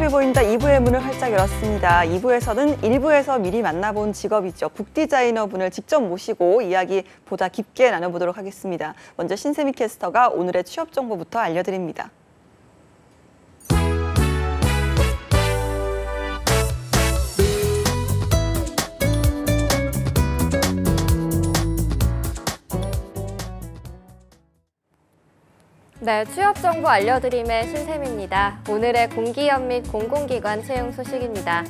모습이 보인다 2부의 문을 활짝 열었습니다. 2부에서는 1부에서 미리 만나본 직업이죠. 북디자이너 분을 직접 모시고 이야기 보다 깊게 나눠보도록 하겠습니다. 먼저 신세미 캐스터가 오늘의 취업 정보부터 알려드립니다. 네, 취업 정보 알려드림의 신샘입니다. 오늘의 공기업 및 공공기관 채용 소식입니다.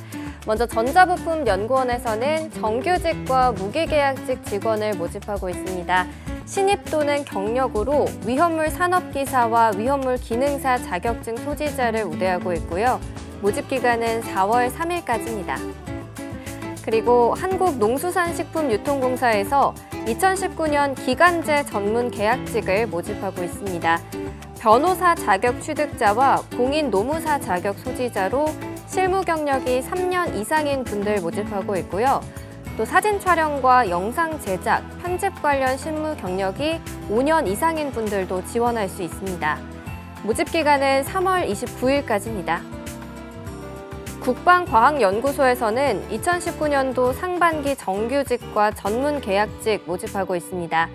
먼저 전자부품연구원에서는 정규직과 무기계약직 직원을 모집하고 있습니다. 신입 또는 경력으로 위험물 산업기사와 위험물 기능사 자격증 소지자를 우대하고 있고요. 모집 기간은 4월 3일까지입니다. 그리고 한국농수산식품유통공사에서 2019년 기간제 전문 계약직을 모집하고 있습니다. 변호사 자격 취득자와 공인 노무사 자격 소지자로 실무 경력이 3년 이상인 분들 모집하고 있고요. 또 사진 촬영과 영상 제작, 편집 관련 실무 경력이 5년 이상인 분들도 지원할 수 있습니다. 모집 기간은 3월 29일까지입니다. 국방과학연구소에서는 2019년도 상반기 정규직과 전문 계약직 모집하고 있습니다.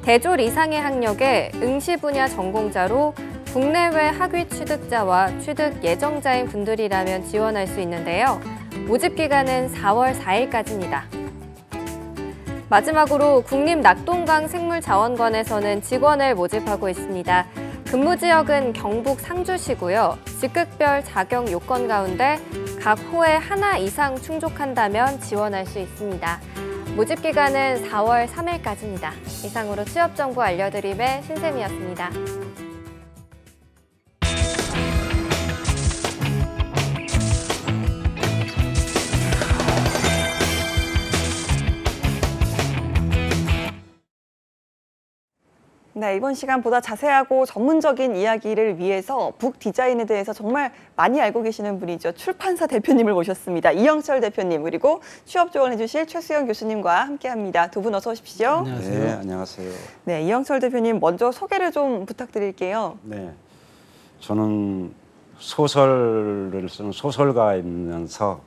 대졸 이상의 학력에 응시 분야 전공자로 국내외 학위 취득자와 취득 예정자인 분들이라면 지원할 수 있는데요. 모집 기간은 4월 4일까지입니다. 마지막으로 국립낙동강생물자원관에서는 직원을 모집하고 있습니다. 근무 지역은 경북 상주시고요. 직급별 자격 요건 가운데 각 호에 하나 이상 충족한다면 지원할 수 있습니다. 모집 기간은 4월 3일까지입니다. 이상으로 취업 정보 알려드림의 신샘이었습니다. 네, 이번 시간 보다 자세하고 전문적인 이야기를 위해서 북 디자인에 대해서 정말 많이 알고 계시는 분이죠. 출판사 대표님을 모셨습니다. 이영철 대표님 그리고 취업 조언해 주실 최수영 교수님과 함께합니다. 두 분 어서 오십시오. 안녕하세요. 네, 안녕하세요. 네, 이영철 대표님 먼저 소개를 좀 부탁드릴게요. 네, 저는 소설을 쓰는 소설가이면서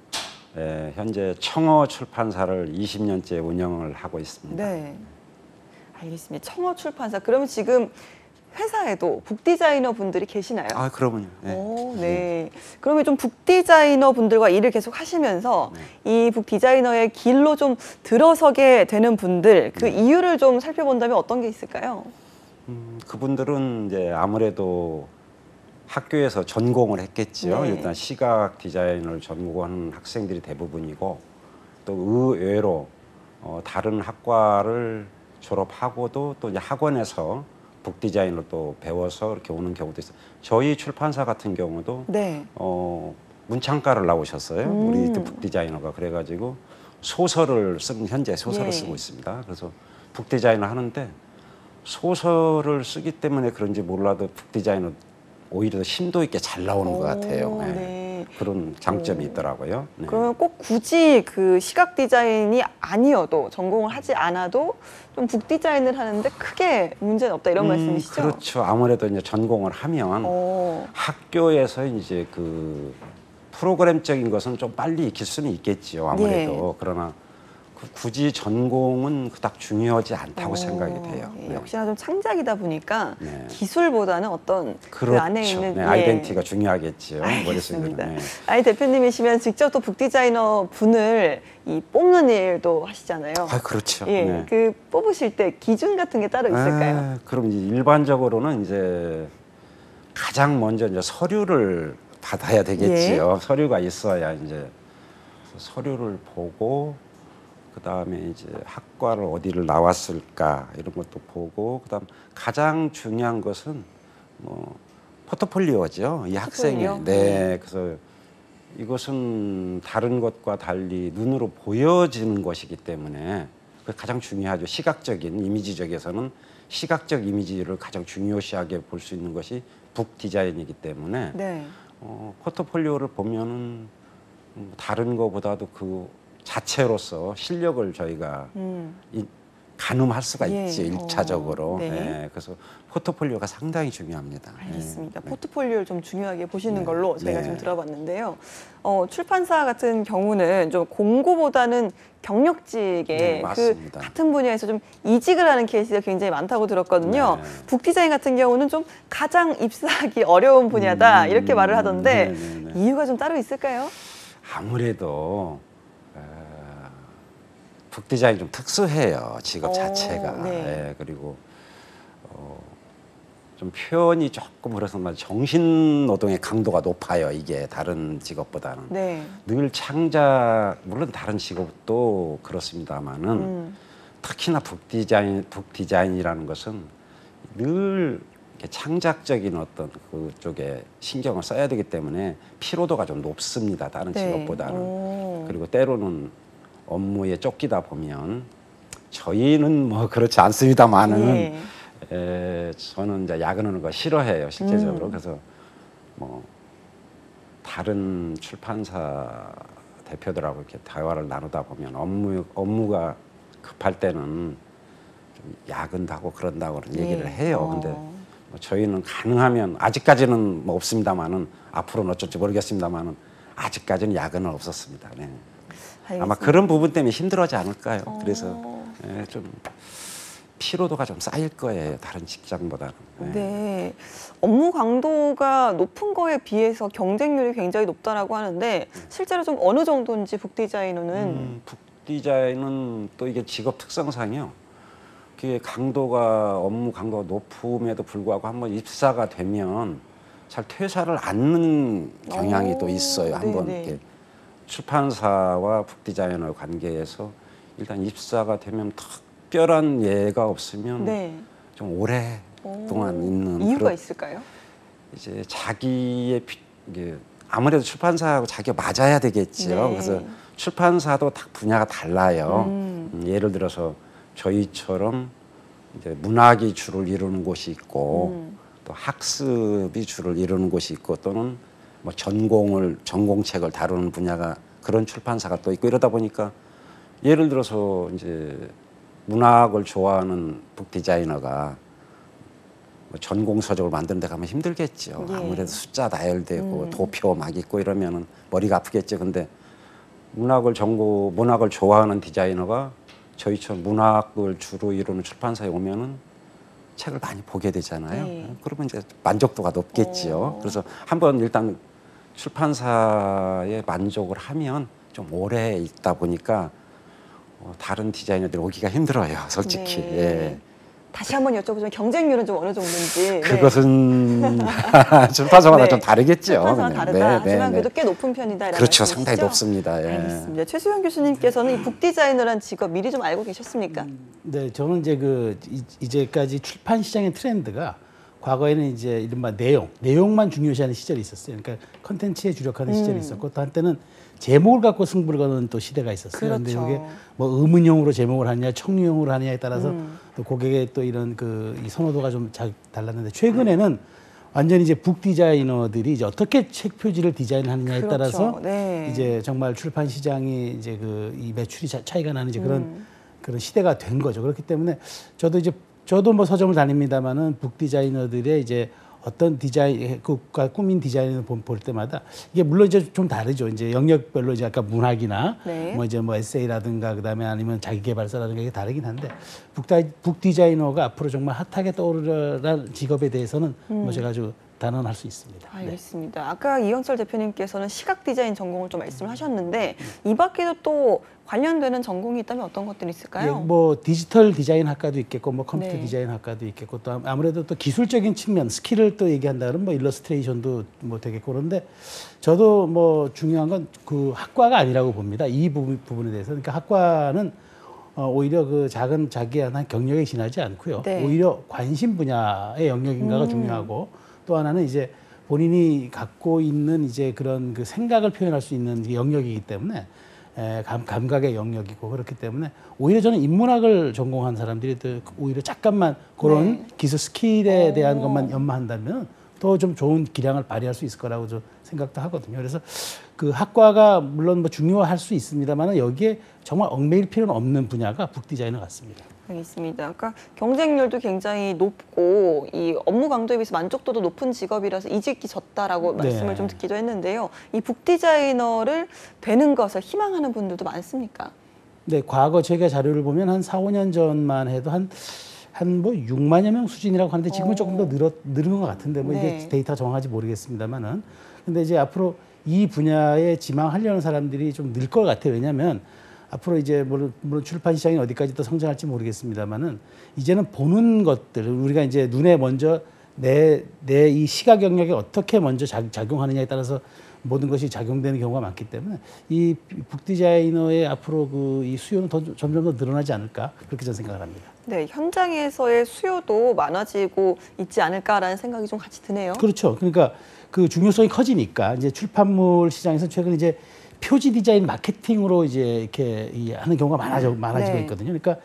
현재 청어 출판사를 20년째 운영을 하고 있습니다. 네, 알겠습니다. 청어 출판사. 그러면 지금 회사에도 북디자이너 분들이 계시나요? 아, 그러면요. 네. 오, 네. 그러면 좀 북디자이너 분들과 일을 계속 하시면서 이 북디자이너의 길로 좀 들어서게 되는 분들, 그 이유를 좀 살펴본다면 어떤 게 있을까요? 그분들은 이제 아무래도 학교에서 전공을 했겠지요. 네. 일단 시각 디자인을 전공하는 학생들이 대부분이고 또 의외로 다른 학과를 졸업하고도 또 이제 학원에서 북디자인을 또 배워서 이렇게 오는 경우도 있어요. 저희 출판사 같은 경우도 네. 문창과를 나오셨어요. 우리 북디자이너가. 그래가지고 현재 소설을 예. 쓰고 있습니다. 그래서 북디자인을 하는데 소설을 쓰기 때문에 그런지 몰라도 북디자인은 오히려 더 심도 있게 잘 나오는 것 같아요. 네. 네. 그런 장점이 있더라고요. 네. 그러면 꼭 굳이 그 시각 디자인이 아니어도 전공을 하지 않아도 좀 북디자인을 하는데 크게 문제는 없다 이런 말씀이시죠? 그렇죠. 아무래도 이제 전공을 하면 학교에서 이제 그 프로그램적인 것은 좀 빨리 익힐 수는 있겠지요. 아무래도. 그러나 굳이 전공은 그닥 중요하지 않다고 생각이 돼요. 예, 네. 역시나 좀 창작이다 보니까 네. 기술보다는 어떤 그렇죠. 그 안에 있는 네, 아이덴티티가 중요하겠지요. 알겠습니다. 네. 아니 대표님이시면 직접 또 북디자이너 분을 뽑는 일도 하시잖아요. 아, 그렇죠. 예, 네. 그 뽑으실 때 기준 같은 게 따로 있을까요? 그럼 이제 일반적으로는 이제 가장 먼저 이제 서류를 받아야 되겠지요. 서류가 있어야 이제 서류를 보고 그다음에 이제 학과를 어디를 나왔을까 이런 것도 보고 그다음 가장 중요한 것은 뭐 포트폴리오죠. 이 학생의. 네. 그래서 이것은 다른 것과 달리 눈으로 보여지는 것이기 때문에 그게 가장 중요하죠. 시각적인 이미지적에서는 시각적 이미지를 가장 중요시하게 볼 수 있는 것이 북 디자인이기 때문에 포트폴리오를 보면은 다른 것보다도 그 자체로서 실력을 저희가 가늠할 수가 예. 있죠. 일차적으로. 네. 예, 그래서 포트폴리오가 상당히 중요합니다. 알겠습니다. 예. 포트폴리오를 좀 중요하게 보시는 네. 걸로 제가 네. 좀 들어봤는데요. 출판사 같은 경우는 좀 공고보다는 경력직에 네, 그 맞습니다. 같은 분야에서 좀 이직을 하는 케이스가 굉장히 많다고 들었거든요. 네. 북디자인 같은 경우는 좀 가장 입사하기 어려운 분야다 이렇게 말을 하던데 네, 네, 네. 이유가 좀 따로 있을까요? 아무래도 북디자인이 좀 특수해요. 직업 자체가. 네. 예, 그리고 좀 표현이 조금 그래서 말 정신 노동의 강도가 높아요. 이게 다른 직업보다는. 네. 늘 창작, 물론 다른 직업도 그렇습니다만은 특히나 북디자인이라는 것은 늘 이렇게 창작적인 어떤 그쪽에 신경을 써야 되기 때문에 피로도가 좀 높습니다. 다른 네. 직업보다는. 오. 그리고 때로는 업무에 쫓기다 보면 저희는 뭐 그렇지 않습니다만은 저는 이제 야근하는 거 싫어해요. 실제적으로. 그래서 뭐 다른 출판사 대표들하고 이렇게 대화를 나누다 보면 업무가 급할 때는 좀 야근도 하고 그런다고 그런 얘기를 해요. 근데 뭐 저희는 가능하면 아직까지는 뭐 없습니다만은 앞으로는 어쩔지 모르겠습니다만은 아직까지는 야근은 없었습니다. 네. 아마 알겠습니다. 그런 부분 때문에 힘들어하지 않을까요? 그래서 좀 피로도가 좀 쌓일 거예요. 다른 직장보다는. 네. 업무 강도가 높은 거에 비해서 경쟁률이 굉장히 높다라고 하는데 실제로 좀 어느 정도인지 북디자이너는 북디자인은 또 이게 직업 특성상이요. 그게 업무 강도가 높음에도 불구하고 한번 입사가 되면 잘 퇴사를 않는 경향이 또 있어요. 한번 네네. 이렇게 출판사와 북디자이너 관계에서 일단 입사가 되면 특별한 예가 없으면 네. 좀 오랫동안 있는 이유가 그런 있을까요? 이제 자기의 이게 아무래도 출판사하고 자기가 맞아야 되겠죠. 네. 그래서 출판사도 다 분야가 달라요. 예를 들어서 저희처럼 이제 문학이 주를 이루는 곳이 있고 또 학습이 주를 이루는 곳이 있고 또는 뭐 전공책을 다루는 분야가 그런 출판사가 또 있고 이러다 보니까 예를 들어서 이제 문학을 좋아하는 북디자이너가 뭐 전공 서적을 만드는 데 가면 힘들겠죠. 예. 아무래도 숫자 나열되고 도표 막 있고 이러면은 머리가 아프겠죠. 근데 문학을 좋아하는 디자이너가 저희처럼 문학을 주로 이루는 출판사에 오면은 책을 많이 보게 되잖아요. 네. 그러면 이제 만족도가 높겠지요. 그래서 한번 일단 출판사에 만족을 하면 좀 오래 있다 보니까 다른 디자이너들이 오기가 힘들어요. 솔직히. 네. 예. 다시 한번 여쭤보자면 경쟁률은 좀 어느 정도인지. 그것은 출판사마다 네. 좀 다르겠죠. 출판사가 그냥. 다르다. 하지만 네. 그래도 꽤 높은 편이다. 이런 그렇죠. 말씀이시죠? 상당히 높습니다. 예. 알겠습니다. 최수영 교수님께서는 이 북디자이너란 직업 미리 좀 알고 계셨습니까? 네, 저는 이제 이제까지 출판 시장의 트렌드가 과거에는 이제 이른바 내용만 중요시하는 시절이 있었어요. 그러니까 컨텐츠에 주력하는 시절이 있었고 또 한때는 제목을 갖고 승부를 거는 또 시대가 있었어요. 그런데 그렇죠. 이게 뭐 의문형으로 제목을 하느냐, 청류형으로 하느냐에 따라서 또 고객의 또 이런 이 선호도가 좀 달랐는데 최근에는 완전히 이제 북디자이너들이 이제 어떻게 책 표지를 디자인하느냐에 그렇죠. 따라서 네. 이제 정말 출판 시장이 이제 이 매출이 차이가 나는 이제 그런 시대가 된 거죠. 그렇기 때문에 저도 뭐 서점을 다닙니다만은 북디자이너들의 이제 어떤 디자인과 꾸민 디자인을 볼 때마다 이게 물론 이제 좀 다르죠. 이제 영역별로 이제 아까 문학이나 네. 뭐 이제 뭐 에세이라든가 그다음에 아니면 자기계발서라든가 이게 다르긴 한데 북디자이너가 앞으로 정말 핫하게 떠오르는 직업에 대해서는 뭐 제가 아주 단언할 수 있습니다. 알겠습니다. 아까 이영철 대표님께서는 시각 디자인 전공을 좀 말씀을 하셨는데 이 밖에도 또 관련되는 전공이 있다면 어떤 것들이 있을까요? 예, 뭐 디지털 디자인 학과도 있겠고 뭐 컴퓨터 네. 디자인 학과도 있겠고 또 아무래도 또 기술적인 측면 스킬을 또 얘기한다 그러면 뭐 일러스트레이션도 뭐 되겠고 그런데 저도 뭐 중요한 건 그 학과가 아니라고 봅니다. 이 부분에 대해서 그러니까 학과는 오히려 그 작은 자기의 한 경력에 지나지 않고요. 네. 오히려 관심 분야의 영역인가가 중요하고 또 하나는 이제 본인이 갖고 있는 이제 그런 그 생각을 표현할 수 있는 영역이기 때문에 감각의 영역이고 그렇기 때문에 오히려 저는 인문학을 전공한 사람들이 또 오히려 잠깐만 그런 네. 기술 스킬에 대한 것만 연마한다면 더 좀 좋은 기량을 발휘할 수 있을 거라고 저 생각도 하거든요. 그래서 그 학과가 물론 뭐 중요할 수 있습니다만 여기에 정말 얽매일 필요는 없는 분야가 북디자이너 같습니다. 알겠습니다. 그러니까 경쟁률도 굉장히 높고 이 업무 강도에 비해서 만족도도 높은 직업이라서 이직이 졌다라고 네. 말씀을 좀 듣기도 했는데요. 이 북디자이너를 되는 것을 희망하는 분들도 많습니까? 네, 과거 제가 자료를 보면 한 4, 5년 전만 해도 한 뭐 6만여 명 수준이라고 하는데 지금은 조금 더 늘은 것 같은데 뭐 네. 이게 데이터가 정확한지 모르겠습니다만은 근데 이제 앞으로 이 분야에 지망하려는 사람들이 좀 늘 것 같아요. 왜냐하면 앞으로 이제 물론 출판 시장이 어디까지 더 성장할지 모르겠습니다만은 이제는 보는 것들 우리가 이제 눈에 먼저 내 이 시각 영역에 어떻게 먼저 작용하느냐에 따라서 모든 것이 작용되는 경우가 많기 때문에 이 북디자이너의 앞으로 그 이 수요는 점점 더 늘어나지 않을까 그렇게 저는 생각을 합니다. 네, 현장에서의 수요도 많아지고 있지 않을까라는 생각이 좀 같이 드네요. 그렇죠. 그러니까 그 중요성이 커지니까 이제 출판물 시장에서 최근 이제 표지 디자인 마케팅으로 이제 이렇게 하는 경우가 많아지고 네. 있거든요. 그러니까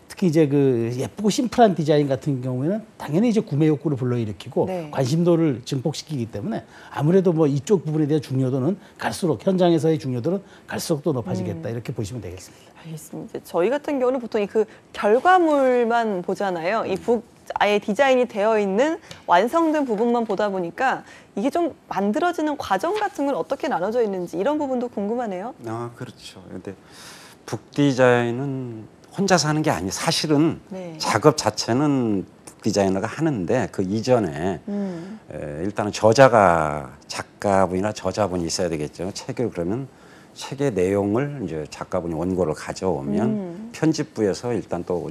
특히 이제 그 예쁘고 심플한 디자인 같은 경우에는 당연히 이제 구매 욕구를 불러일으키고 네. 관심도를 증폭시키기 때문에 아무래도 뭐 이쪽 부분에 대한 중요도는 갈수록 현장에서의 중요도는 갈수록 더 높아지겠다 이렇게 보시면 되겠습니다. 알겠습니다. 저희 같은 경우는 보통 그 결과물만 보잖아요. 아예 디자인이 되어 있는 완성된 부분만 보다 보니까 이게 좀 만들어지는 과정 같은 건 어떻게 나눠져 있는지 이런 부분도 궁금하네요. 아, 그렇죠. 근데 북디자인은 혼자서 하는 게 아니에요. 사실은 네. 작업 자체는 북디자이너가 하는데 그 이전에 일단은 작가분이나 저자분이 있어야 되겠죠. 책을 그러면 책의 내용을 이제 작가분이 원고를 가져오면 편집부에서 일단 또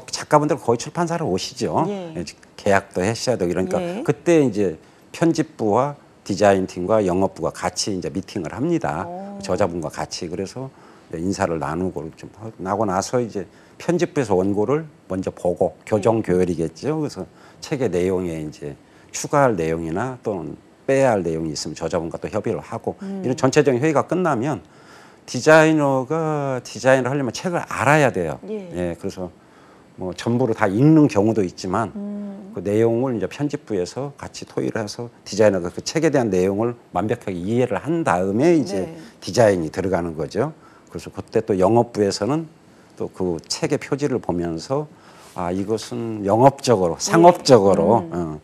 작가분들 거의 출판사를 오시죠. 예. 계약도 하셔야 되고 이러니까 예. 그때 이제 편집부와 디자인팀과 영업부가 같이 이제 미팅을 합니다. 저자분과 같이 그래서 인사를 나누고 좀 나고 나서 이제 편집부에서 원고를 먼저 보고 교정 교열이겠죠. 그래서 책의 내용에 이제 추가할 내용이나 또는 빼야 할 내용이 있으면 저자분과 또 협의를 하고 이런 전체적인 회의가 끝나면 디자이너가 디자인을 하려면 책을 알아야 돼요. 예. 그래서 뭐 전부를 다 읽는 경우도 있지만 그 내용을 이제 편집부에서 같이 토의를 해서 디자이너가 그 책에 대한 내용을 완벽하게 이해를 한 다음에 이제 네. 디자인이 들어가는 거죠. 그래서 그때 또 영업부에서는 또 그 책의 표지를 보면서 아 이것은 영업적으로 상업적으로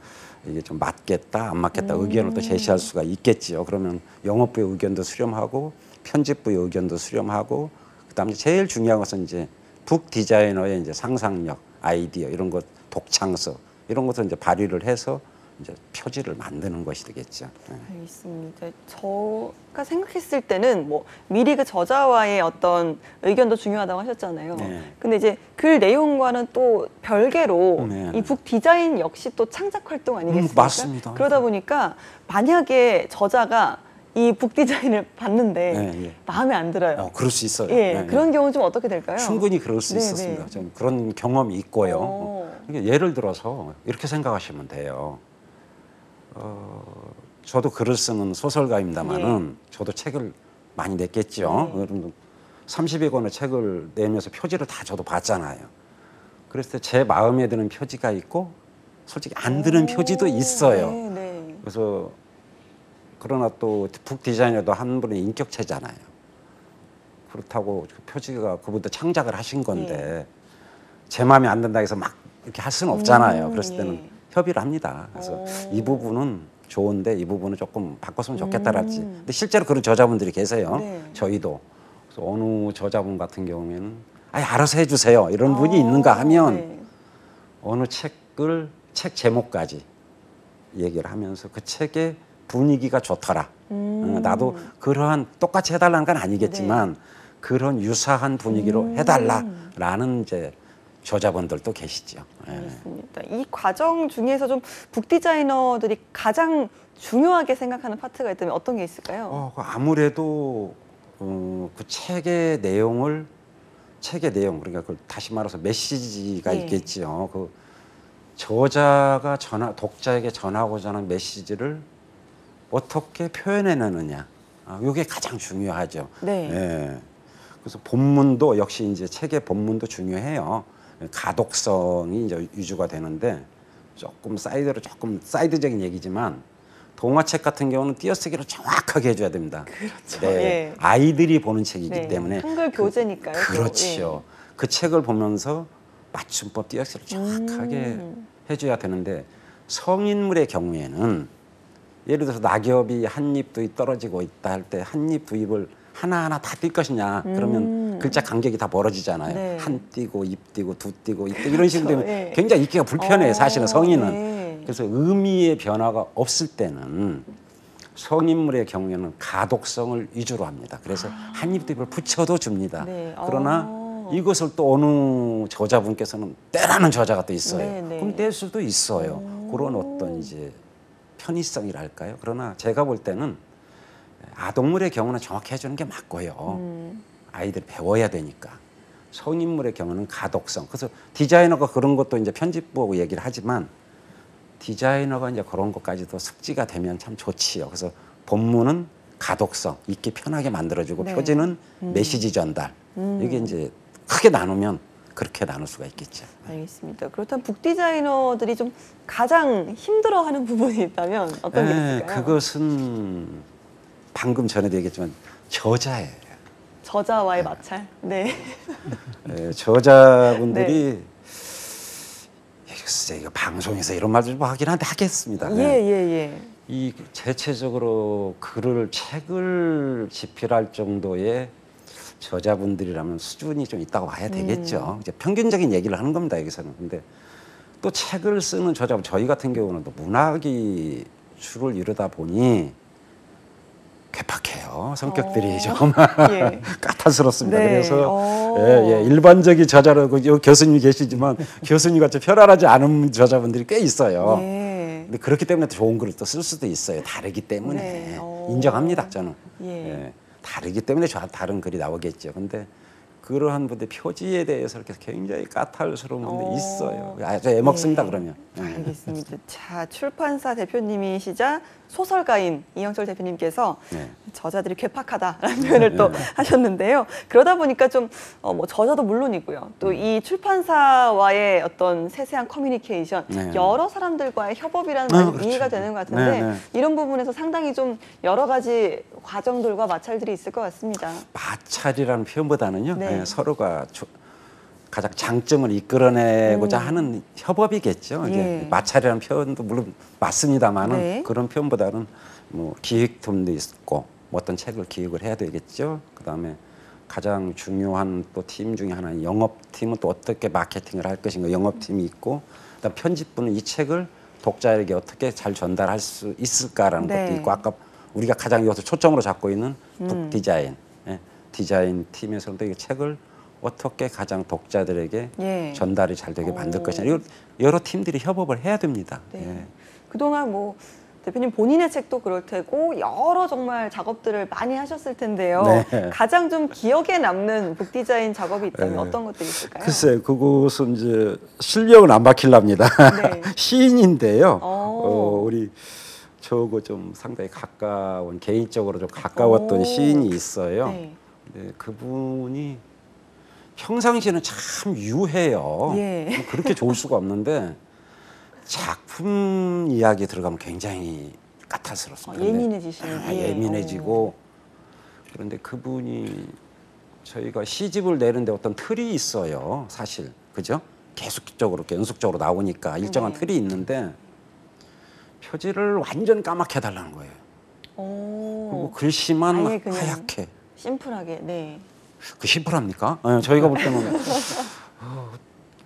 이게 좀 맞겠다 안 맞겠다 의견을 또 제시할 수가 있겠지요. 그러면 영업부의 의견도 수렴하고 편집부의 의견도 수렴하고 그다음에 제일 중요한 것은 이제 북 디자이너의 이제 상상력, 아이디어 이런 것, 독창성 이런 것을 이제 발휘를 해서 이제 표지를 만드는 것이 되겠죠. 알겠습니다. 제가 생각했을 때는 뭐 미리 그 저자와의 어떤 의견도 중요하다고 하셨잖아요. 네. 근데 이제 글 내용과는 또 별개로 네. 이 북 디자인 역시 또 창작 활동 아니겠습니까? 맞습니다. 그러다 보니까 만약에 저자가 이 북 디자인을 봤는데 네, 마음에 안 들어요. 그럴 수 있어요. 예, 그런 경우는 좀 어떻게 될까요? 충분히 그럴 수 네, 있었습니다. 네. 좀 그런 경험이 있고요. 오. 그러니까 예를 들어서 이렇게 생각하시면 돼요. 저도 글을 쓰는 소설가입니다만은 저도 책을 많이 냈겠죠. 여러분 30여 권의 책을 내면서 표지를 다 저도 봤잖아요. 그랬을 때 제 마음에 드는 표지가 있고 솔직히 안 드는 표지도 있어요. 네, 네. 그래서 그러나 또 북 디자이너도 한 분의 인격체잖아요. 그렇다고 그 표지가 그분도 창작을 하신 건데 제 마음에 안 든다 해서 막 이렇게 할 수는 없잖아요. 그랬을 때는 협의를 합니다. 그래서 이 부분은 좋은데 이 부분은 조금 바꿨으면 좋겠다랄지. 근데 실제로 그런 저자분들이 계세요. 네. 저희도. 그래서 어느 저자분 같은 경우에는 아예 알아서 해주세요. 이런 분이 있는가 하면 네. 어느 책을 책 제목까지 얘기를 하면서 그 책의 분위기가 좋더라. 나도 그러한 똑같이 해달라는 건 아니겠지만 그런 유사한 분위기로 해달라라는 이제 저자분들도 계시죠. 알겠습니다. 이 과정 중에서 좀 북 디자이너들이 가장 중요하게 생각하는 파트가 있다면 어떤 게 있을까요? 아무래도 그 책의 내용 그러니까 그 다시 말해서 메시지가 네. 있겠지요. 그 저자가 독자에게 전하고자 하는 메시지를 어떻게 표현해내느냐, 이게 가장 중요하죠. 네. 예. 그래서 본문도 역시 이제 책의 본문도 중요해요. 가독성이 이제 위주가 되는데 조금 사이드적인 얘기지만 동화책 같은 경우는 띄어쓰기를 정확하게 해줘야 됩니다. 그렇죠. 네. 예. 아이들이 보는 책이기 네. 때문에 한글 교재니까요. 또. 그렇죠. 그 책을 보면서 맞춤법 띄어쓰기를 정확하게 해줘야 되는데 성인물의 경우에는 예를 들어서 낙엽이 한 잎 두입 떨어지고 있다 할 때 한 잎 두입을 하나하나 다 뛸 것이냐 그러면 글자 간격이 다 멀어지잖아요. 네. 한 띄고 입 띄고 두 띄고 입 띄고 이런 식으로 되면 예. 굉장히 읽기가 불편해요. 사실은 성인은. 네. 그래서 의미의 변화가 없을 때는 성인물의 경우에는 가독성을 위주로 합니다. 그래서 한 입 두입을 붙여도 줍니다. 네. 그러나 이것을 또 어느 저자분께서는 떼라는 저자가 또 있어요. 네, 네. 그럼 뗄 수도 있어요. 그런 어떤 이제 편의성이랄까요. 그러나 제가 볼 때는 아동물의 경우는 정확히 해주는 게 맞고요. 아이들이 배워야 되니까. 성인물의 경우는 가독성. 그래서 디자이너가 그런 것도 이제 편집부하고 얘기를 하지만 디자이너가 이제 그런 것까지도 숙지가 되면 참 좋지요. 그래서 본문은 가독성, 읽기 편하게 만들어주고 네. 표지는 메시지 전달. 이게 이제 크게 나누면 그렇게 나눌 수가 있겠죠. 알겠습니다. 그렇다면 북 디자이너들이 좀 가장 힘들어하는 부분이 있다면 어떤 게 있을까요? 그것은 방금 전에도 얘기했지만 저자예요. 저자와의 마찰. 네. 저자분들이 글쎄 이거 방송에서 이런 말도 좀 하긴 한데 하겠습니다. 예. 이 대체적으로 책을 집필할 정도의 저자분들이라면 수준이 좀 있다고 봐야 되겠죠. 이제 평균적인 얘기를 하는 겁니다, 여기서는. 근데 또 책을 쓰는 저자, 저희 같은 경우는 또 문학이 주를 이루다 보니 괴팍해요. 성격들이 좀 예. 까탈스럽습니다. 네. 그래서 일반적인 저자라고 여기 교수님이 계시지만 교수님 같이 편안하지 않은 저자분들이 꽤 있어요. 예. 근데 그렇기 때문에 또 좋은 글을 또 쓸 수도 있어요. 다르기 때문에. 네. 인정합니다, 저는. 예. 다르기 때문에 다른 글이 나오겠죠. 근데 그러한 분들 표지에 대해서 이렇게 굉장히 까탈스러운 분들이 있어요. 아주 애먹습니다, 그러면. 알겠습니다. 자, 출판사 대표님이시자 소설가인 이영철 대표님께서 네. 저자들이 괴팍하다라는 표현을 또 하셨는데요. 그러다 보니까 좀 뭐 저자도 물론이고요. 또 이 출판사와의 어떤 세세한 커뮤니케이션, 네. 여러 사람들과의 협업이라는 말이 그렇죠. 이해가 되는 것 같은데 네. 이런 부분에서 상당히 좀 여러 가지 과정들과 마찰들이 있을 것 같습니다. 마찰이라는 표현보다는요. 네. 서로가 가장 장점을 이끌어내고자 하는 협업이겠죠. 이게 예. 마찰이라는 표현도 물론 맞습니다만은 네. 그런 표현보다는 뭐 기획팀도 있고 뭐 어떤 책을 기획을 해야 되겠죠. 그다음에 가장 중요한 또 팀 중에 하나는 영업팀은 또 어떻게 마케팅을 할 것인가 영업팀이 있고 그다음 편집부는 이 책을 독자에게 어떻게 잘 전달할 수 있을까라는 네. 것도 있고 아까 우리가 가장 여기서 초점으로 잡고 있는 북 디자인 디자인 팀에서도 이 책을 어떻게 가장 독자들에게 예. 전달이 잘 되게 만들 것이냐 여러 팀들이 협업을 해야 됩니다. 네. 예. 그동안 뭐 대표님 본인의 책도 그럴 테고 여러 정말 작업들을 많이 하셨을 텐데요. 네. 가장 좀 기억에 남는 북 디자인 작업이 있다면 네. 어떤 것들이 있을까요? 글쎄 그것은 이제 실력은 안 밝힐랍니다. 네. 시인인데요. 오. 우리 저거 좀 상당히 가까운 개인적으로 좀 가까웠던 오. 시인이 있어요. 네. 네, 그분이 평상시에는 참 유해요. 예. 뭐 그렇게 좋을 수가 없는데 작품 이야기 들어가면 굉장히 까탈스럽습니다. 예민해지시는. 예. 예민해지고 그런데 그분이 저희가 시집을 내는데 어떤 틀이 있어요. 사실 그죠? 계속적으로 이렇게 연속적으로 나오니까 일정한 네. 틀이 있는데 표지를 완전 까맣게 해달라는 거예요. 그리고 글씨만 아예 그냥 하얗게. 심플하게. 네. 그 심플합니까? 저희가 볼 때는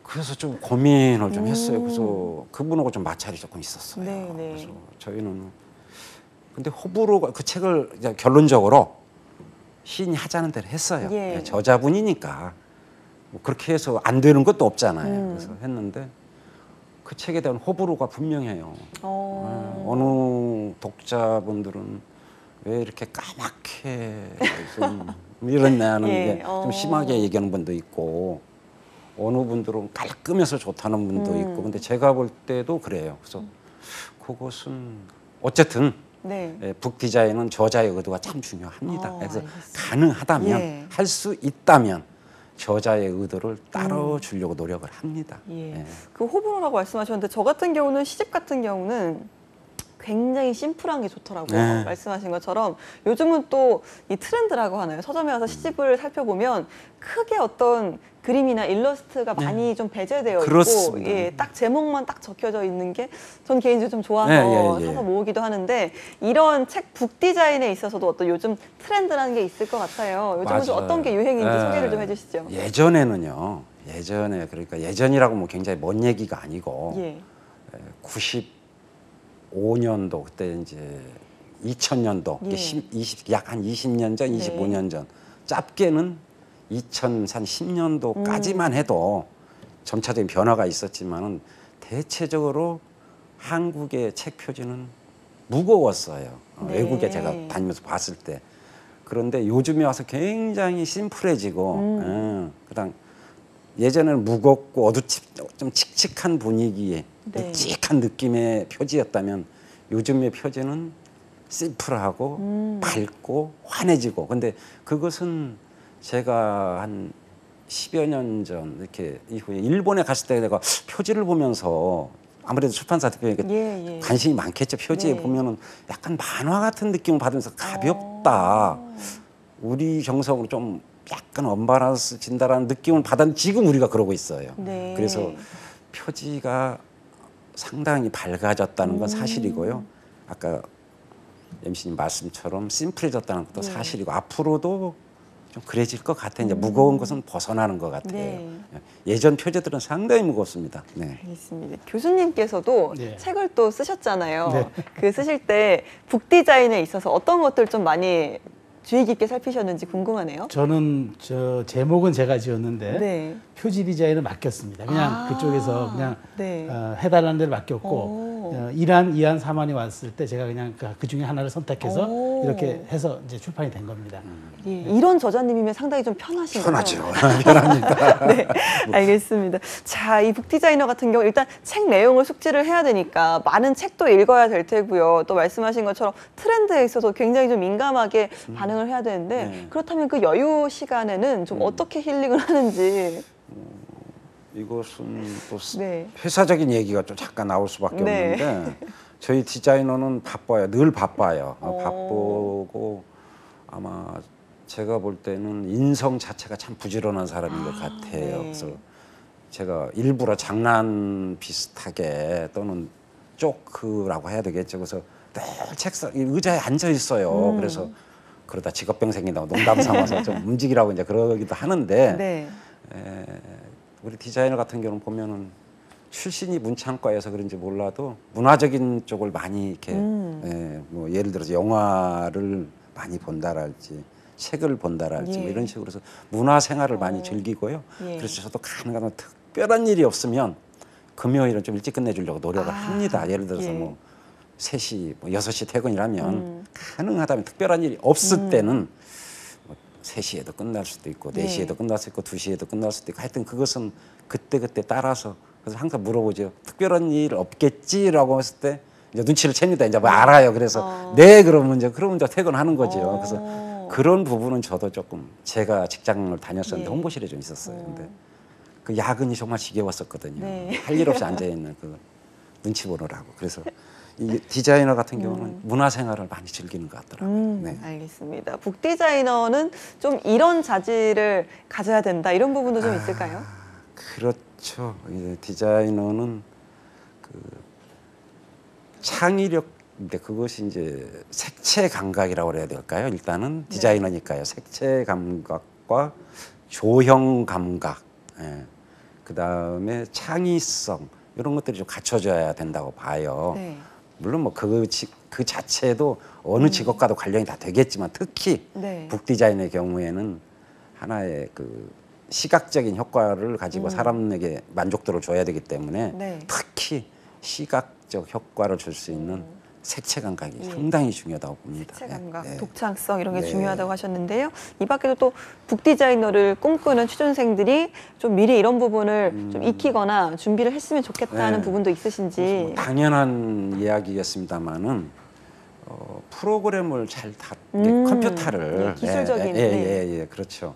그래서 좀 고민을 좀 했어요. 그래서 그분하고 좀 마찰이 조금 있었어요. 네, 네. 그래서 저희는 근데 호불호가 그 책을 이제 결론적으로 시인이 하자는 대로 했어요. 예. 저자분이니까 뭐 그렇게 해서 안 되는 것도 없잖아요. 그래서 했는데 그 책에 대한 호불호가 분명해요. 어느 독자분들은 왜 이렇게 까맣게 좀 이런 예. 게 좀 심하게 얘기하는 분도 있고 어느 분들은 깔끔해서 좋다는 분도 있고 근데 제가 볼 때도 그래요. 그래서 그것은 어쨌든 네. 북 디자인은 저자의 의도가 참 중요합니다. 그래서 알겠습니다. 가능하다면 예. 할 수 있다면 저자의 의도를 따라주려고 노력을 합니다. 예. 예. 그 호불호라고 말씀하셨는데 저 같은 경우는 시집 같은 경우는 굉장히 심플한 게 좋더라고요. 네. 말씀하신 것처럼 요즘은 또 이 트렌드라고 하나요? 서점에 와서 시집을 살펴보면 크게 어떤 그림이나 일러스트가 많이 좀 배제되어 있고 그렇습니다. 예, 딱 제목만 딱 적혀져 있는 게 전 개인적으로 좀 좋아서 사서 모으기도 하는데 이런 책 북 디자인에 있어서도 어떤 요즘 트렌드라는 게 있을 것 같아요. 요즘은 좀 맞아요. 어떤 게 유행인지 예. 소개를 좀 해주시죠. 예전에는요. 예전에 그러니까 예전이라고 뭐 굉장히 먼 얘기가 아니고 예. 95년도 그때 이제 2000년도 예. 약 한 20년 전, 25년 전 짧게는 2010년도까지만 해도 점차적인 변화가 있었지만은 대체적으로 한국의 책 표지는 무거웠어요. 네. 외국에 제가 다니면서 봤을 때. 그런데 요즘에 와서 굉장히 심플해지고, 그다음 예전에는 무겁고 좀 칙칙한 분위기에 네. 묵직한 느낌의 표지였다면 요즘의 표지는 심플하고 밝고 환해지고. 근데 그것은 제가 한 10여 년 전 이렇게 이후에 일본에 갔을 때 내가 표지를 보면서 아무래도 출판사 대표니까 관심이 많겠죠. 표지에 네. 보면은 약간 만화 같은 느낌을 받으면서 가볍다. 우리 정서으로 좀 약간 언밸런스 진다라는 느낌을 받았는데 지금 우리가 그러고 있어요. 네. 그래서 표지가 상당히 밝아졌다는 건 사실이고요. 아까 MC님 말씀처럼 심플해졌다는 것도 사실이고 앞으로도 좀 그래질 것 같아요. 이제 무거운 것은 벗어나는 것 같아요. 네. 예전 표지들은 상당히 무겁습니다. 네. 알겠습니다. 교수님께서도 네. 책을 또 쓰셨잖아요. 네. 그 쓰실 때 북 디자인에 있어서 어떤 것들 좀 많이 주의 깊게 살피셨는지 궁금하네요. 저는 저 제목은 제가 지었는데 네. 표지 디자인을 맡겼습니다. 그냥 아, 그쪽에서 그냥 네. 해달라는 데를 맡겼고 오. 1안, 2안, 3안이 왔을 때 제가 그냥 그 중에 하나를 선택해서 오. 이렇게 해서 이제 출판이 된 겁니다. 예, 이런 저자님이면 상당히 좀 편하신 편하죠. 거죠? 편합니다. 네, 알겠습니다. 자, 이 북 디자이너 같은 경우 일단 책 내용을 숙지를 해야 되니까 많은 책도 읽어야 될 테고요. 또 말씀하신 것처럼 트렌드에 있어서 굉장히 좀 민감하게 반응을 해야 되는데 네. 그렇다면 그 여유 시간에는 좀 어떻게 힐링을 하는지. 이것은 또 네. 회사적인 얘기가 좀 잠깐 나올 수밖에 네. 없는데 저희 디자이너는 바빠요. 늘 바빠요. 오. 바쁘고 아마 제가 볼 때는 인성 자체가 참 부지런한 사람인 것 같아요. 네. 그래서 제가 일부러 장난 비슷하게 또는 조크라고 해야 되겠죠. 그래서 늘 책상 의자에 앉아 있어요. 그래서 그러다 직업병 생긴다고 농담 삼아서 좀 움직이라고 이제 그러기도 하는데 네. 우리 디자이너 같은 경우는 보면은 출신이 문창과여서 그런지 몰라도 문화적인 쪽을 많이 이렇게 뭐 예를 들어서 영화를 많이 본다랄지 책을 본다랄지 뭐 이런 식으로 해서 문화 생활을 많이 즐기고요. 그래서 저도 가능하면 특별한 일이 없으면 금요일은 좀 일찍 끝내주려고 노력을 합니다. 예를 들어서 뭐 3시, 뭐 6시 퇴근이라면 가능하다면 특별한 일이 없을 때는 3시에도 끝날 수도 있고 4시에도 끝날 수 있고 2시에도 끝날 수도 있고 하여튼 그것은 그때그때 따라서 그래서 항상 물어보죠. 특별한 일 없겠지라고 했을 때 이제 눈치를 챕니다. 이제 뭐 알아요. 그래서 네 그러면 이제 퇴근하는 거죠. 그래서 그런 부분은 저도 조금 제가 직장을 다녔었는데 홍보실에 좀 있었어요. 근데 그 야근이 정말 지겨웠었거든요. 네. 할 일 없이 앉아 있는 그 눈치 보느라고. 그래서 이 디자이너 같은 경우는 문화생활을 많이 즐기는 것 같더라고요. 네. 알겠습니다. 북 디자이너는 좀 이런 자질을 가져야 된다 이런 부분도 좀 있을까요? 그렇죠. 이제 디자이너는 그 창의력인데 그것이 이제 색채 감각이라고 그래야 될까요? 일단은 디자이너니까요. 색채 감각과 조형 감각, 그 다음에 창의성 이런 것들이 좀 갖춰져야 된다고 봐요. 네. 물론 뭐 그 자체도 어느 직업과도 관련이 다 되겠지만 특히 네. 북 디자인의 경우에는 하나의 그 시각적인 효과를 가지고 사람에게 만족도를 줘야 되기 때문에 네. 특히 시각적 효과를 줄 수 있는 색채 감각이 상당히 중요하다고 봅니다. 색채 감각, 네. 독창성 이런 게 네. 중요하다고 하셨는데요. 이 밖에도 또 북 디자이너를 꿈꾸는 취준생들이 좀 미리 이런 부분을 좀 익히거나 준비를 했으면 좋겠다는 네. 부분도 있으신지. 뭐 당연한 이야기겠습니다만은 프로그램을 잘 컴퓨터를 기술적인 예, 그렇죠.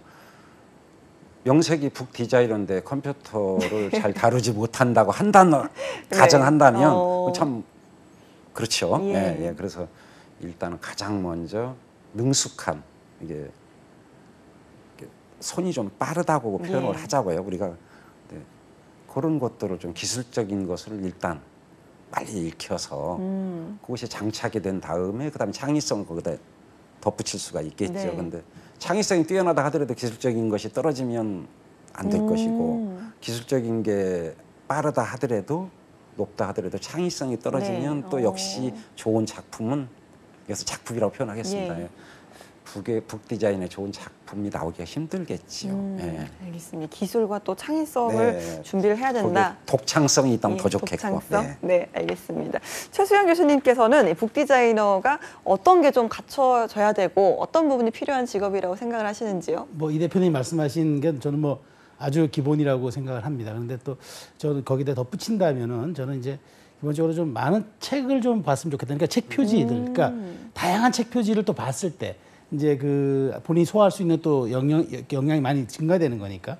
명색이 북 디자이너인데 컴퓨터를 잘 다루지 못한다고 가정한다면 참 그렇죠. 예. 예, 예. 그래서 일단은 가장 먼저 능숙한 이게 손이 좀 빠르다고 표현을 예. 하자고요. 우리가 네, 그런 것들을 좀 기술적인 것을 일단 빨리 익혀서 그것이 장착이 된 다음에 그다음에 창의성을 거기다 덧붙일 수가 있겠죠. 네. 근데 창의성이 뛰어나다 하더라도 기술적인 것이 떨어지면 안 될 것이고 기술적인 게 빠르다 하더라도 높다 하더라도 창의성이 떨어지면 네. 또 역시 좋은 작품은 그래서 작품이라고 표현하겠습니다. 예. 북 디자인의 좋은 작품이 나오기가 힘들겠지요. 예. 알겠습니다. 기술과 또 창의성을 네. 준비를 해야 된다. 거기에 독창성이 있다면 예, 더 좋겠고. 독창성? 네. 네, 알겠습니다. 최수영 교수님께서는 이 북 디자이너가 어떤 게 좀 갖춰져야 되고 어떤 부분이 필요한 직업이라고 생각을 하시는지요? 뭐 이 대표님 말씀하신 게 저는 뭐 아주 기본이라고 생각을 합니다. 그런데 또 저는 거기다 덧붙인다면은 저는 이제 기본적으로 좀 많은 책을 좀 봤으면 좋겠다. 그러니까 책 표지들, 그러니까 다양한 책 표지를 또 봤을 때 이제 그 본인이 소화할 수 있는 또 영향이 많이 증가되는 거니까.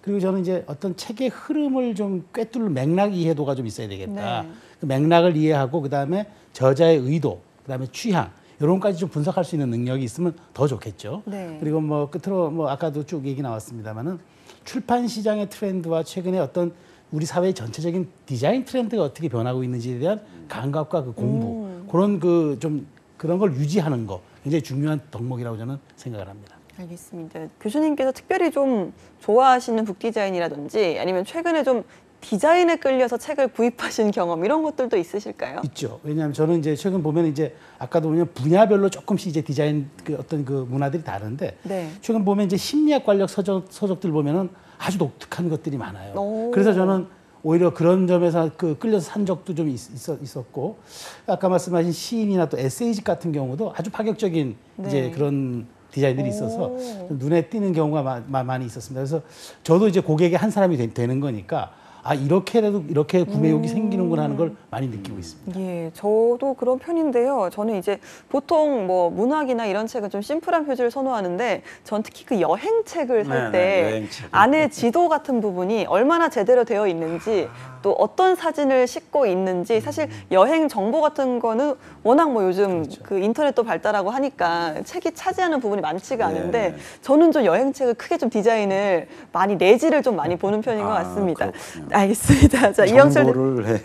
그리고 저는 이제 어떤 책의 흐름을 좀 꿰뚫는 맥락 이해도가 좀 있어야 되겠다. 네. 그 맥락을 이해하고 그다음에 저자의 의도, 그다음에 취향 이런 것까지 좀 분석할 수 있는 능력이 있으면 더 좋겠죠. 네. 그리고 뭐 끝으로 뭐 아까도 쭉 얘기 나왔습니다만은 출판 시장의 트렌드와 최근에 어떤 우리 사회의 전체적인 디자인 트렌드가 어떻게 변하고 있는지에 대한 감각과 그 공부 그런 그 좀 그런 걸 유지하는 거 굉장히 중요한 덕목이라고 저는 생각을 합니다. 알겠습니다. 교수님께서 특별히 좀 좋아하시는 북 디자인이라든지 아니면 최근에 좀 디자인에 끌려서 책을 구입하신 경험 이런 것들도 있으실까요? 있죠. 왜냐하면 저는 이제 최근 보면 이제 아까도 보면 분야별로 조금씩 이제 디자인 그 어떤 그 문화들이 다른데 네. 최근 보면 이제 심리학 관련 서적들 보면은 아주 독특한 것들이 많아요. 오. 그래서 저는 오히려 그런 점에서 그 끌려서 산 적도 좀 있었고 아까 말씀하신 시인이나 또 에세이집 같은 경우도 아주 파격적인 네. 이제 그런 디자인들이 있어서 오. 좀 눈에 띄는 경우가 많이 있었습니다. 그래서 저도 이제 고객의 한 사람이 되는 거니까 아 이렇게라도 이렇게 구매욕이 생기는구나 하는 걸 많이 느끼고 있습니다. 예, 저도 그런 편인데요. 저는 이제 보통 뭐 문학이나 이런 책은 좀 심플한 표지를 선호하는데 전 특히 그 여행책을 살 때 여행책. 안에 지도 같은 부분이 얼마나 제대로 되어 있는지 또 어떤 사진을 싣고 있는지 사실 여행 정보 같은 거는 워낙 뭐 요즘 그렇죠. 그 인터넷도 발달하고 하니까 책이 차지하는 부분이 많지가 네. 않은데 저는 좀 여행책을 크게 좀 디자인을 많이 내지를 좀 많이 보는 편인 것 아, 같습니다. 그렇군요. 알겠습니다. 자, 이영철 정보를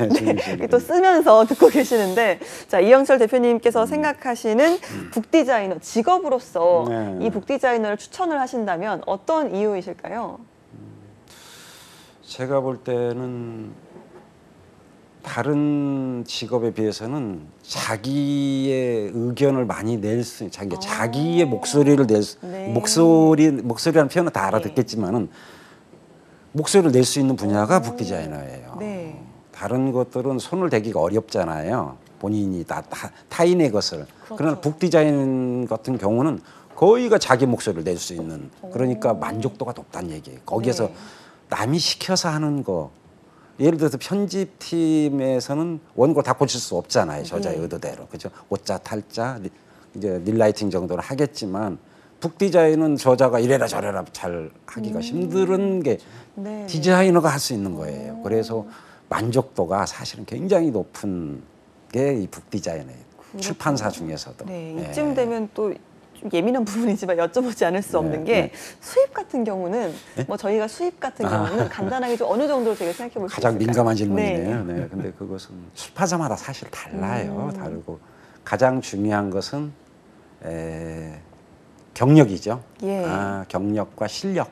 네, 또 쓰면서 듣고 계시는데 자 이영철 대표님께서 생각하시는 북 디자이너 직업으로서 네. 이 북 디자이너를 추천을 하신다면 어떤 이유이실까요? 제가 볼 때는 다른 직업에 비해서는 자기의 의견을 많이 낼 수, 자기의 목소리를 네. 목소리라는 표현은 다 알아듣겠지만은 목소리를 낼 수 있는 분야가 북 디자이너예요. 네. 다른 것들은 손을 대기가 어렵잖아요. 본인이 타인의 것을. 그렇죠. 그러나 북 디자인 같은 경우는 거의가 자기 목소리를 낼 수 있는. 그러니까 만족도가 높다는 얘기예요. 거기에서 네. 남이 시켜서 하는 거. 예를 들어서 편집팀에서는 원고 다 고칠 수 없잖아요. 저자의 네. 의도대로. 그죠? 오자, 탈자, 이제 릴라이팅 정도는 하겠지만 북 디자인은 저자가 이래라 저래라 잘 하기가 힘든 게 네. 디자이너가 할 수 있는 거예요. 그래서 만족도가 사실은 굉장히 높은 게 이 북 디자인이에요. 출판사 중에서도. 네, 예. 이쯤 되면 또 좀 예민한 부분이지만 여쭤보지 않을 수 없는 게 네. 수입 같은 경우는 뭐 저희가 수입 같은 경우는 간단하게 좀 어느 정도로 저희가 생각해 볼 수 있을까요? 가장 민감한 질문이네요. 네. 근데 그것은 출판사마다 사실 달라요. 다르고 가장 중요한 것은 경력이죠. 예. 경력과 실력.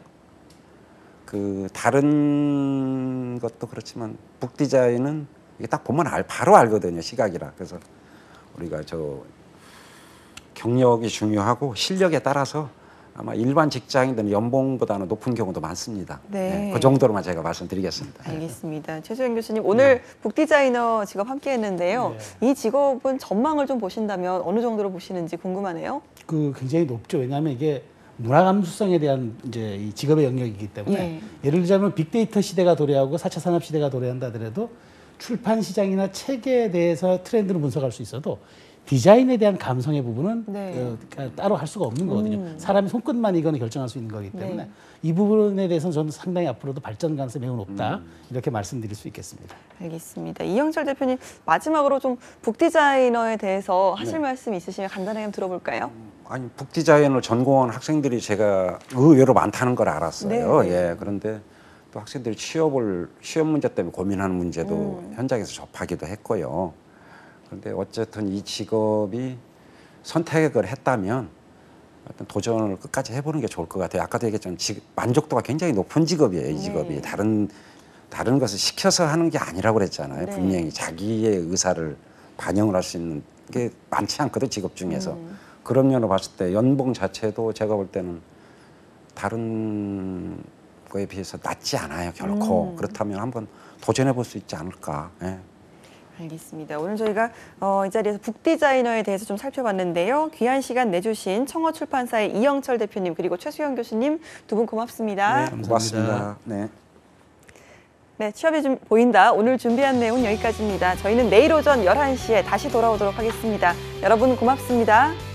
그 다른 것도 그렇지만 북 디자인은 이게 딱 보면 바로 알거든요. 시각이라. 그래서 우리가 경력이 중요하고 실력에 따라서 아마 일반 직장인들은 연봉보다는 높은 경우도 많습니다. 네. 그 정도로만 제가 말씀드리겠습니다. 알겠습니다. 최수영 교수님 오늘 북 디자이너 직업 함께 했는데요. 이 직업은 전망을 좀 보신다면 어느 정도로 보시는지 궁금하네요. 그 굉장히 높죠. 왜냐하면 이게 문화 감수성에 대한 이제 이 직업의 영역이기 때문에 예. 예를 들자면 빅데이터 시대가 도래하고 4차 산업 시대가 도래한다 하더라도 출판 시장이나 책에 대해서 트렌드를 분석할 수 있어도 디자인에 대한 감성의 부분은 네. 따로 할 수가 없는 거거든요. 사람이 손끝만 이거는 결정할 수 있는 거기 때문에 네. 이 부분에 대해서는 저는 상당히 앞으로도 발전 가능성이 매우 높다 이렇게 말씀드릴 수 있겠습니다. 알겠습니다. 이영철 대표님 마지막으로 좀 북디자이너에 대해서 하실 말씀 있으시면 간단하게 한번 들어볼까요? 아니 북디자인을 전공한 학생들이 제가 의외로 많다는 걸 알았어요. 네. 예, 그런데 또 학생들이 시험 문제 때문에 고민하는 문제도 현장에서 접하기도 했고요. 그런데 어쨌든 이 직업이 선택을 했다면 어떤 도전을 끝까지 해보는 게 좋을 것 같아요. 아까도 얘기했지만 만족도가 굉장히 높은 직업이에요. 이 직업이 네. 다른 것을 시켜서 하는 게 아니라고 그랬잖아요. 네. 분명히 자기의 의사를 반영을 할 수 있는 게 많지 않거든 직업 중에서. 그런 면으로 봤을 때 연봉 자체도 제가 볼 때는 다른 거에 비해서 낮지 않아요. 결코. 그렇다면 한번 도전해 볼 수 있지 않을까. 예. 알겠습니다. 오늘 저희가 이 자리에서 북디자이너에 대해서 좀 살펴봤는데요. 귀한 시간 내주신 청어출판사의 이영철 대표님 그리고 최수영 교수님 두 분 고맙습니다. 감사합니다. 고맙습니다. 네. 네, 취업이 좀 보인다. 오늘 준비한 내용은 여기까지입니다. 저희는 내일 오전 11시에 다시 돌아오도록 하겠습니다. 여러분 고맙습니다.